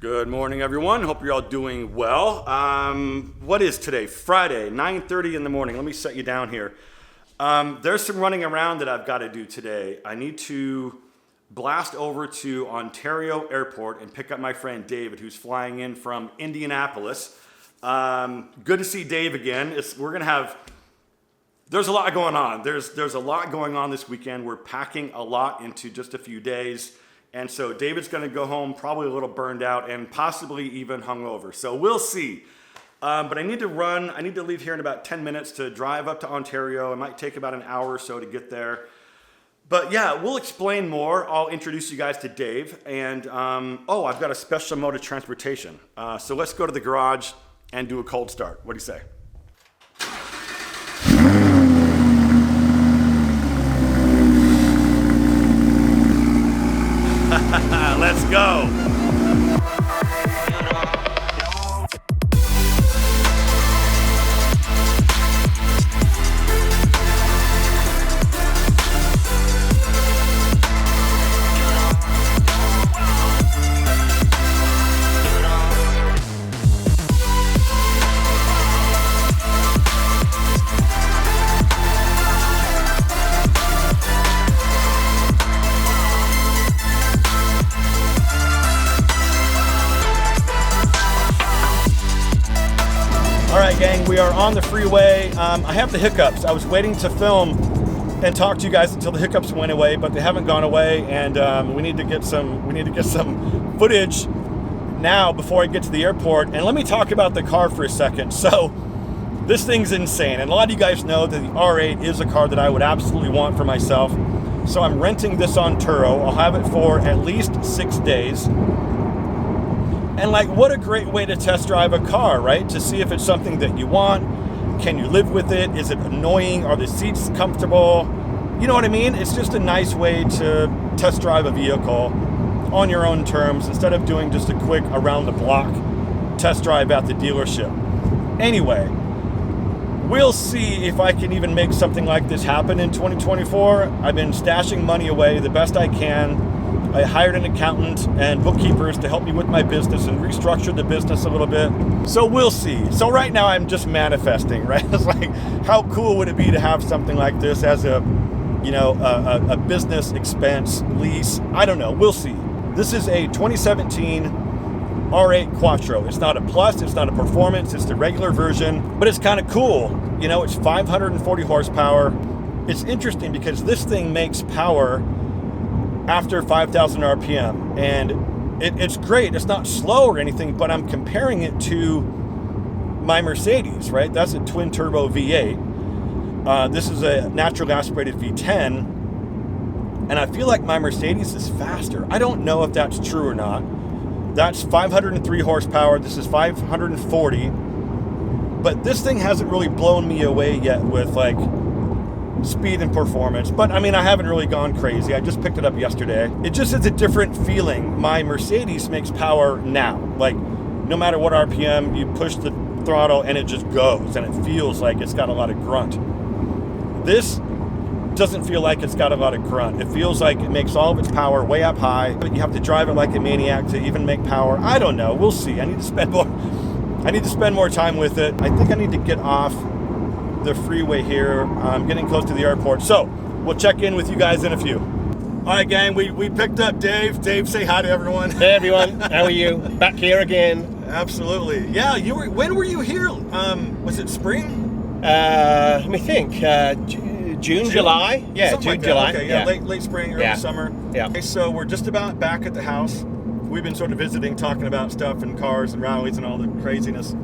Good morning, everyone. Hope you're all doing well. What is today? Friday, 9:30 in the morning. Let me set you down here. There's some running around that I've got to do today. I need to blast over to Ontario Airport and pick up my friend David, who's flying in from Indianapolis. Good to see Dave again. There's a lot going on. There's a lot going on this weekend. We're packing a lot into just a few days. And so David's going to go home probably a little burned out and possibly even hungover. So we'll see. But I need to run. I need to leave here in about 10 minutes to drive up to Ontario. It might take about an hour or so to get there. But yeah, we'll explain more. I'll introduce you guys to Dave. And I've got a special mode of transportation. So let's go to the garage and do a cold start. What do you say? Let's go. Gang, we are on the freeway. I have the hiccups. I was waiting to film and talk to you guys until the hiccups went away, but they haven't gone away, and we need to get some footage now before I get to the airport. And let me talk about the car for a second. So this thing's insane, and a lot of you guys know that the R8 is a car that I would absolutely want for myself. So I'm renting this on Turo. I'll have it for at least 6 days. And what a great way to test drive a car, right? To see if it's something that you want. Can you live with it? Is it annoying? Are the seats comfortable? You know what I mean? It's just a nice way to test drive a vehicle on your own terms instead of doing just a quick around the block test drive at the dealership. Anyway, we'll see if I can even make something like this happen in 2024. I've been stashing money away the best I can. I hired an accountant and bookkeepers to help me with my business and restructure the business a little bit. So we'll see. So right now I'm just manifesting, right? It's how cool would it be to have something like this as a business expense lease? I don't know. We'll see. This is a 2017 R8 Quattro. It's not a Plus. It's not a Performance. It's the regular version, but it's kind of cool. It's 540 horsepower. It's interesting because this thing makes power after 5,000 RPM, and it's great. It's not slow or anything, but I'm comparing it to my Mercedes, right? That's a twin turbo V8. This is a natural aspirated V10, and I feel like my Mercedes is faster. I don't know if that's true or not. That's 503 horsepower. This is 540, but this thing hasn't really blown me away yet with speed and performance. But I haven't really gone crazy. I just picked it up yesterday. It just is a different feeling. My Mercedes makes power now. No matter what RPM, you push the throttle and it just goes, and it feels like it's got a lot of grunt. This doesn't feel like it's got a lot of grunt. It feels like it makes all of its power way up high, but you have to drive it like a maniac to even make power. I don't know. We'll see. I need to spend more time with it. I think I need to get off the freeway here. I'm getting close to the airport, so we'll check in with you guys in a few. All right, gang, we picked up Dave. Dave, say hi to everyone. Hey everyone, how are you? Back here again. Absolutely. Yeah, when were you here? Was it spring? Let me think. June, July. Yeah, something June, July. Okay, yeah. Late spring, early summer. Yeah. Okay, so we're just about back at the house. We've been sort of visiting, talking about stuff and cars and rallies and all the craziness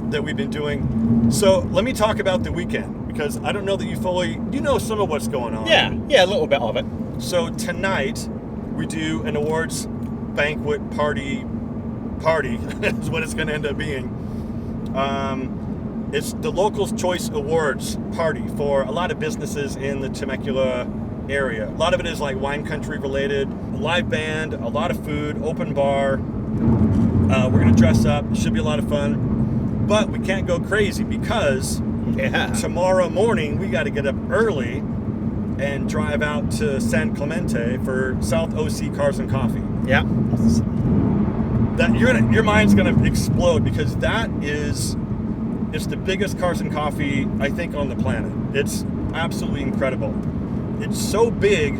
that we've been doing. So let me talk about the weekend, because I don't know that you know some of what's going on. Yeah, a little bit of it. So tonight we do an awards banquet party is what it's going to end up being. It's the Locals Choice Awards party for a lot of businesses in the Temecula area. A lot of it is wine country related, a live band, a lot of food, open bar. We're going to dress up. It should be a lot of fun. But we can't go crazy because tomorrow morning we got to get up early and drive out to San Clemente for South OC Cars and Coffee. Yeah. that your mind's gonna explode, because it's the biggest Cars and Coffee I think on the planet. It's absolutely incredible. It's so big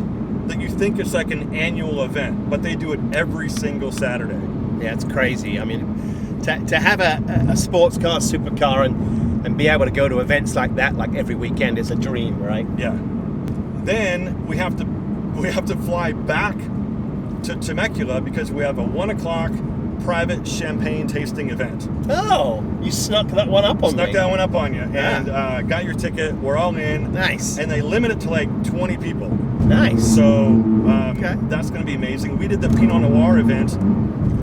that you think it's like an annual event, but they do it every single Saturday. Yeah, it's crazy. I mean, to have a sports car, supercar, and be able to go to events like that, like every weekend, is a dream, right? Yeah. Then we have to fly back to Temecula because we have a 1 o'clock private champagne tasting event. Oh, you snuck that one up on me. Snuck that one up on you, Yeah. and got your ticket. We're all in. Nice. And they limit it to like 20 people. Nice. So Okay. that's going to be amazing. We did the Pinot Noir event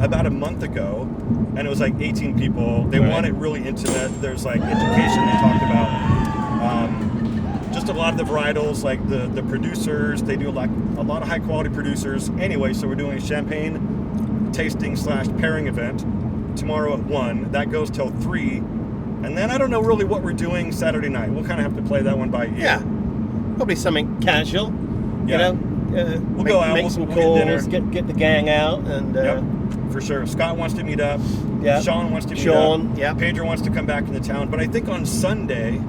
about a month ago, and it was like 18 people. They Right. want it really intimate. There's like education they talked about. Just a lot of the varietals, like the producers. They do like a lot of high quality producers. Anyway, so we're doing a champagne tasting / pairing event tomorrow at 1. That goes till 3. And then I don't know really what we're doing Saturday night. We'll kind of have to play that one by ear. Yeah. Probably something casual. Yeah. You know, We'll go out, make we'll some get calls, dinner. get the gang out, and Yep, for sure. Scott wants to meet up. Yeah. Sean wants to meet Sean, up. yeah. Pedro wants to come back into town. But I think on Sunday,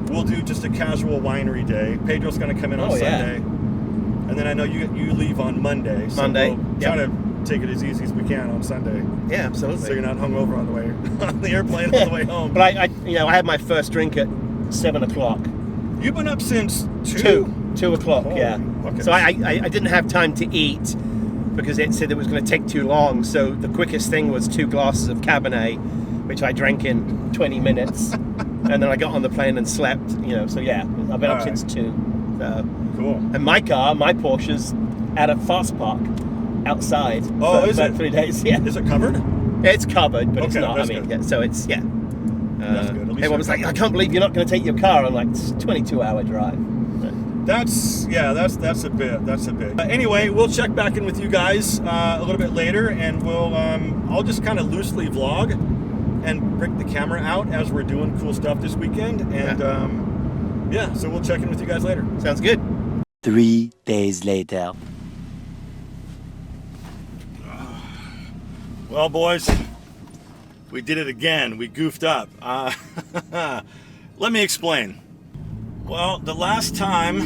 we'll do just a casual winery day. Pedro's going to come in on Oh, yeah. Sunday. And then I know you leave on Monday. So Monday, we'll yep. try to take it as easy as we can on Sunday. yeah, absolutely. So you're not hungover on the way on the airplane on the way home. But I had my first drink at 7 o'clock. You've been up since 2? 2 o'clock, Holy yeah. buckets. So I didn't have time to eat because it said it was going to take too long. So the quickest thing was 2 glasses of Cabernet, which I drank in 20 minutes. And then I got on the plane and slept, So yeah, I've been up All right. since 2. So. Cool. And my Porsche's at a fast park outside Oh, for is about it? 3 days. Yeah. Is it covered? It's covered, but it's Okay, not. that's I mean, good. yeah, so it's, yeah. That's good. At least Everyone was like, I can't believe you're not going to take your car. I'm like, it's a 22-hour drive. That's a bit. Anyway, we'll check back in with you guys a little bit later, and I'll just kind of loosely vlog and break the camera out as we're doing cool stuff this weekend. And so we'll check in with you guys later. Sounds good. 3 days later. Well, boys, we did it again. We goofed up. Let me explain. Well, the last time,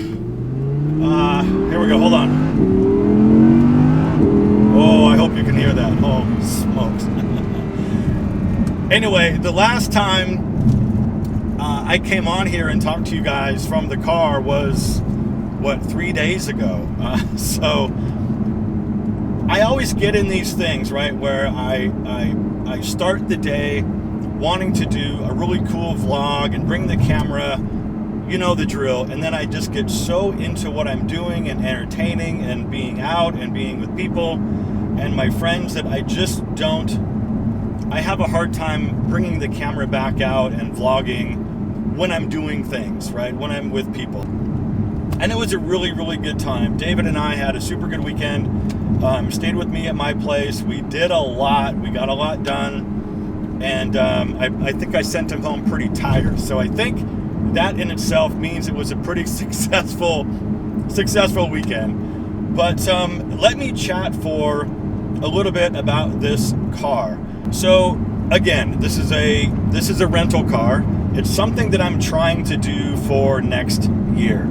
here we go, hold on. Oh, I hope you can hear that. Oh, smokes. Anyway, the last time I came on here and talked to you guys from the car was, 3 days ago. So I always get in these things, right, where I start the day wanting to do a really cool vlog and bring the camera, you know the drill, and then I just get so into what I'm doing and entertaining and being out and being with people and my friends that I have a hard time bringing the camera back out and vlogging when I'm doing things, right, when I'm with people. And it was a really, really good time. David and I had a super good weekend. Stayed with me at my place. We did a lot. We got a lot done. And I think I sent him home pretty tired. So I think that in itself means it was a pretty successful weekend. But let me chat for a little bit about this car. So again, this is a rental car. It's something that I'm trying to do for next year.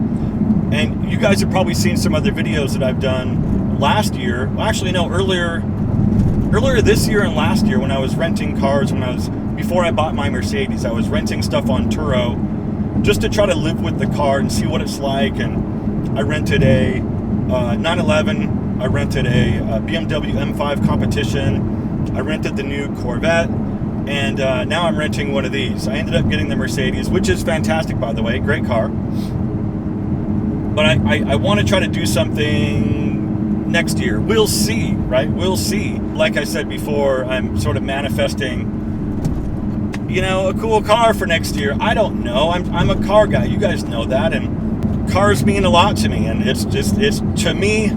And you guys have probably seen some other videos that I've done last year. Well, actually, no, earlier this year and last year when I was renting cars, before I bought my Mercedes, I was renting stuff on Turo just to try to live with the car and see what it's like. And I rented a 911, I rented a BMW M5 Competition, I rented the new Corvette, and now I'm renting one of these. I ended up getting the Mercedes, which is fantastic, by the way, great car. But I want to try to do something next year. We'll see, right? We'll see. Like I said before, I'm sort of manifesting, a cool car for next year. I don't know. I'm a car guy. You guys know that. And cars mean a lot to me. And it's to me,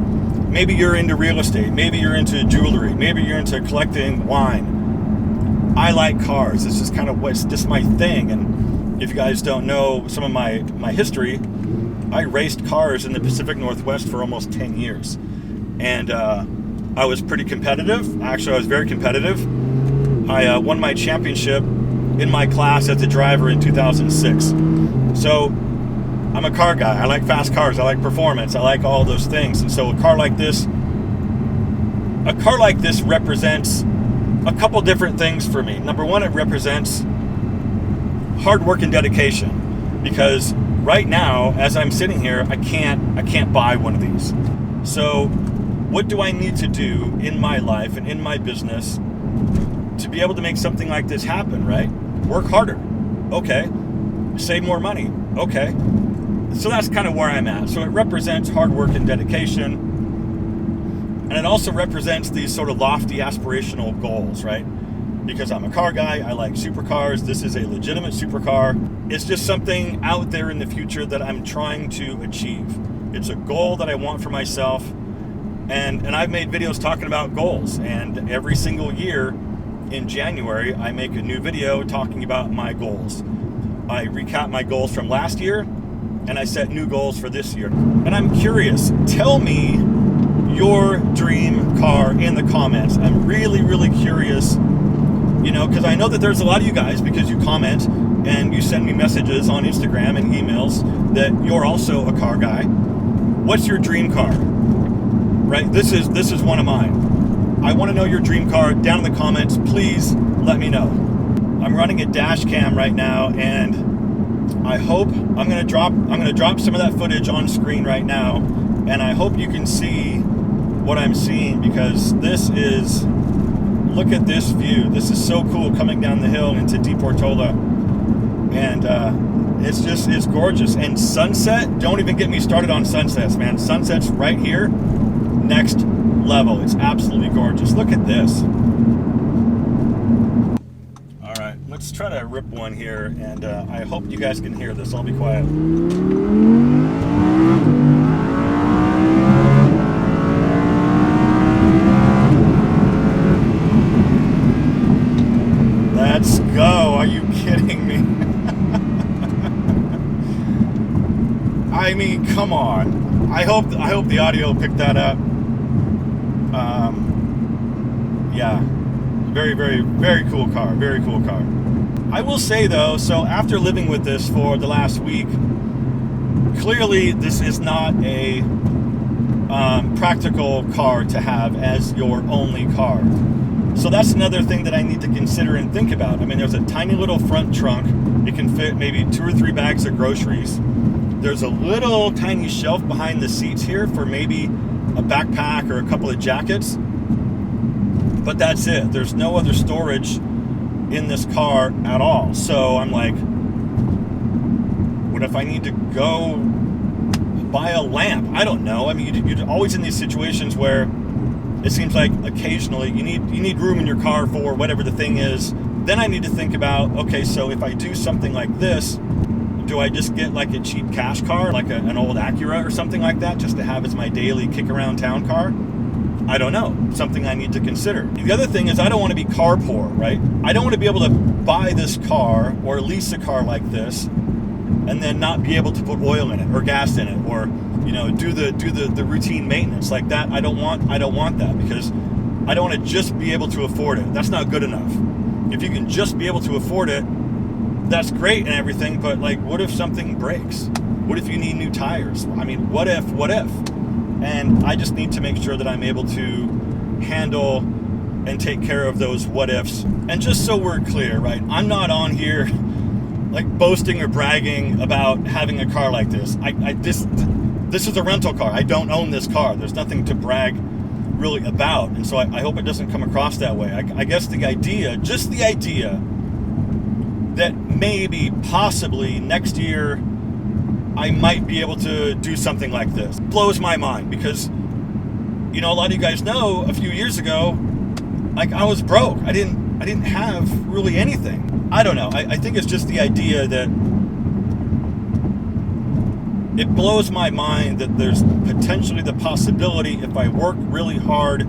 maybe you're into real estate. Maybe you're into jewelry. Maybe you're into collecting wine. I like cars. It's just kind of what's just my thing. And if you guys don't know some of my history, I raced cars in the Pacific Northwest for almost 10 years. And I was pretty competitive. Actually, I was very competitive. I won my championship in my class as a driver in 2006. So I'm a car guy. I like fast cars. I like performance. I like all those things. And so a car like this represents a couple different things for me. Number one, it represents hard work and dedication, because right now, as I'm sitting here, I can't buy one of these. So what do I need to do in my life and in my business to be able to make something like this happen, right? Work harder. Okay. Save more money. Okay. So that's kind of where I'm at. So it represents hard work and dedication. And it also represents these sort of lofty aspirational goals, right? Because I'm a car guy, I like supercars. This is a legitimate supercar. It's just something out there in the future that I'm trying to achieve. It's a goal that I want for myself. And I've made videos talking about goals. And every single year in January, I make a new video talking about my goals. I recap my goals from last year, and I set new goals for this year. And I'm curious, tell me your dream car in the comments. I'm really, really curious, you know, because I know that there's a lot of you guys, because you comment and you send me messages on Instagram and emails that you're also a car guy. What's your dream car? Right? This is one of mine. I want to know your dream car. Down in the comments, please let me know. I'm running a dash cam right now, and I hope I'm gonna drop some of that footage on screen right now, and I hope you can see what I'm seeing, because look at this view. This is so cool, coming down the hill into Deep Portola, and it's gorgeous. And sunset, don't even get me started on sunsets, man. Sunsets right here, next level. It's absolutely gorgeous. Look at this. All right, let's try to rip one here, and I hope you guys can hear this. I'll be quiet. Let's go. Are you kidding me? I mean, come on. I hope the audio picked that up. Yeah, very, very, very cool car. Very cool car. I will say though, so after living with this for the last week, clearly this is not a practical car to have as your only car. So that's another thing that I need to consider and think about. I mean, there's a tiny little front trunk. It can fit maybe 2 or 3 bags of groceries. There's a little tiny shelf behind the seats here for maybe a backpack or a couple of jackets. But that's it. There's no other storage in this car at all. So I'm like, what if I need to go buy a lamp? I don't know. I mean, you're always in these situations where it seems like occasionally you need room in your car for whatever the thing is. Then I need to think about, okay, so if I do something like this, do I just get like a cheap cash car, like an old Acura or something like that, just to have as my daily kick around town car? I don't know. Something I need to consider. The other thing is I don't want to be car poor, right? I don't want to be able to buy this car or lease a car like this and then not be able to put oil in it or gas in it, or do the routine maintenance like that. I don't want that, because I don't want to just be able to afford it. That's not good enough. If you can just be able to afford it, that's great and everything, but like, what if something breaks? What if you need new tires? I mean, what if? And I just need to make sure that I'm able to handle and take care of those what ifs. And just so we're clear, right? I'm not on here like boasting or bragging about having a car like this. This is a rental car. I don't own this car. There's nothing to brag really about. And so I hope it doesn't come across that way. I guess the idea that maybe, possibly next year, I might be able to do something like this blows my mind, because, a lot of you guys know a few years ago, like, I was broke. I didn't have really anything. I don't know. I think it's just the idea that it blows my mind that there's potentially the possibility, if I work really hard,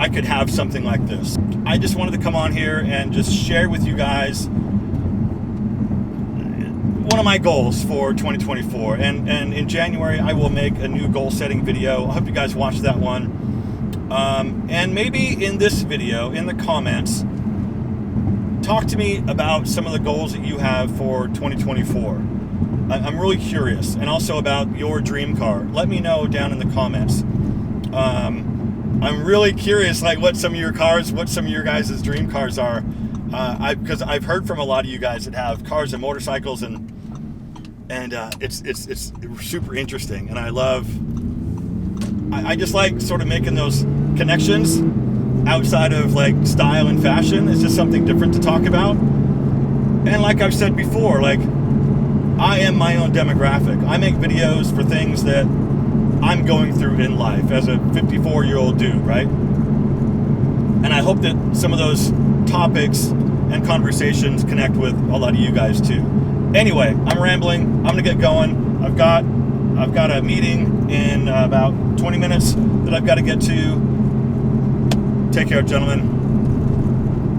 I could have something like this. I just wanted to come on here and just share with you guys one of my goals for 2024. And in January, I will make a new goal setting video. I hope you guys watch that one. And maybe in this video, in the comments, talk to me about some of the goals that you have for 2024. I'm really curious, and also about your dream car. Let me know down in the comments. I'm really curious, like what some of your guys' dream cars are. Because I've heard from a lot of you guys that have cars and motorcycles, and it's super interesting, and I just like sort of making those connections outside of like style and fashion. It's just something different to talk about. And like I've said before, like I am my own demographic. I make videos for things that I'm going through in life as a 54-year-old dude, right? And I hope that some of those topics and conversations connect with a lot of you guys too. Anyway, I'm rambling. I'm gonna get going. I've got a meeting in about 20 minutes that I've got to get to. Take care, gentlemen.